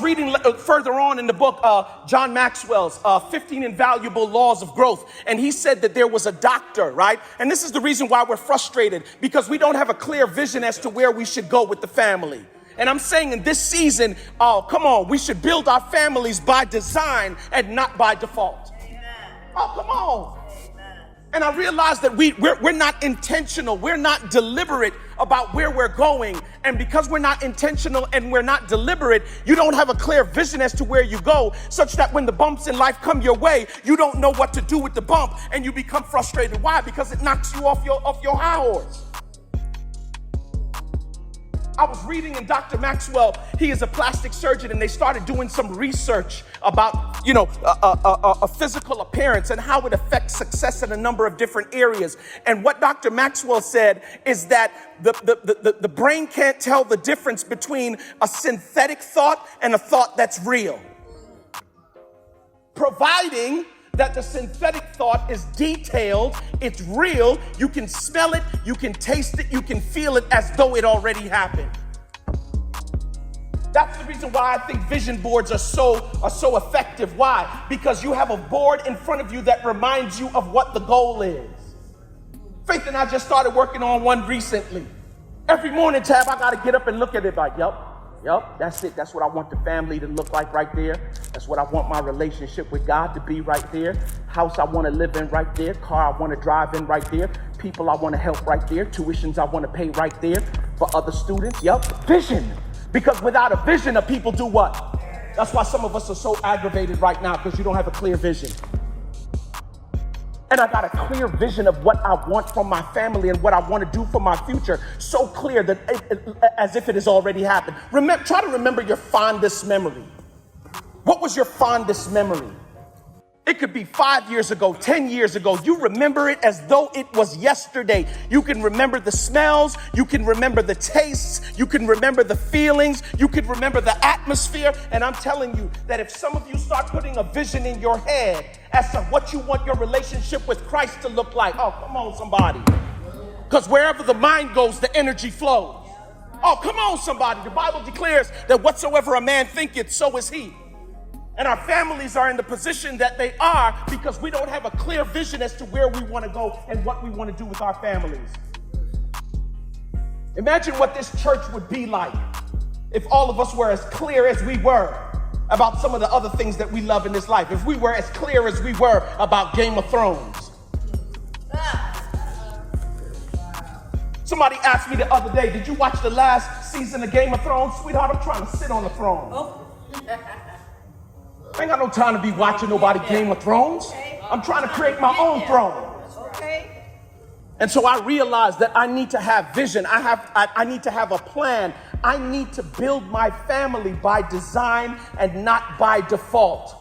was reading further on in the book, John Maxwell's 15 Invaluable Laws of Growth. And he said that there was a doctor, right? And this is the reason why we're frustrated, because we don't have a clear vision as to where we should go with the family. And I'm saying in this season, oh, come on, we should build our families by design and not by default. Amen. Oh, come on. Amen. And I realized that we're not intentional. We're not deliberate about where we're going. And because we're not intentional and we're not deliberate, you don't have a clear vision as to where you go, such that when the bumps in life come your way, you don't know what to do with the bump and you become frustrated. Why? Because it knocks you off your high horse. I was reading, and Dr. Maxwell, he is a plastic surgeon, and they started doing some research about, a physical appearance and how it affects success in a number of different areas. And what Dr. Maxwell said is that the brain can't tell the difference between a synthetic thought and a thought that's real, providing that the synthetic thought is detailed, it's real, you can smell it, you can taste it, you can feel it as though it already happened. That's the reason why I think vision boards are so effective. Why? Because you have a board in front of you that reminds you of what the goal is. Faith and I just started working on one recently. Every morning, Tab, I got to get up and look at it like, Yep, that's it. That's what I want the family to look like right there. That's what I want my relationship with God to be right there. House I want to live in right there. Car I want to drive in right there. People I want to help right there. Tuitions I want to pay right there for other students. Yep, vision. Because without a vision, the people do what? That's why some of us are so aggravated right now, because you don't have a clear vision. And I got a clear vision of what I want from my family and what I want to do for my future. So clear that as if it has already happened. Try to remember your fondest memory. What was your fondest memory? It could be 5 years ago, 10 years ago. You remember it as though it was yesterday. You can remember the smells. You can remember the tastes. You can remember the feelings. You can remember the atmosphere. And I'm telling you that if some of you start putting a vision in your head as to what you want your relationship with Christ to look like, oh, come on, somebody. Because wherever the mind goes, the energy flows. Oh, come on, somebody. The Bible declares that whatsoever a man thinketh, so is he. And our families are in the position that they are because we don't have a clear vision as to where we want to go and what we want to do with our families. Imagine what this church would be like if all of us were as clear as we were about some of the other things that we love in this life. If we were as clear as we were about Game of Thrones. Somebody asked me the other day, did you watch the last season of Game of Thrones? Sweetheart, I'm trying to sit on the throne. Oh. I ain't got no time to be watching nobody Game of Thrones. I'm trying to create my own throne. And so I realized that I need to have vision. I need to have a plan. I need to build my family by design and not by default.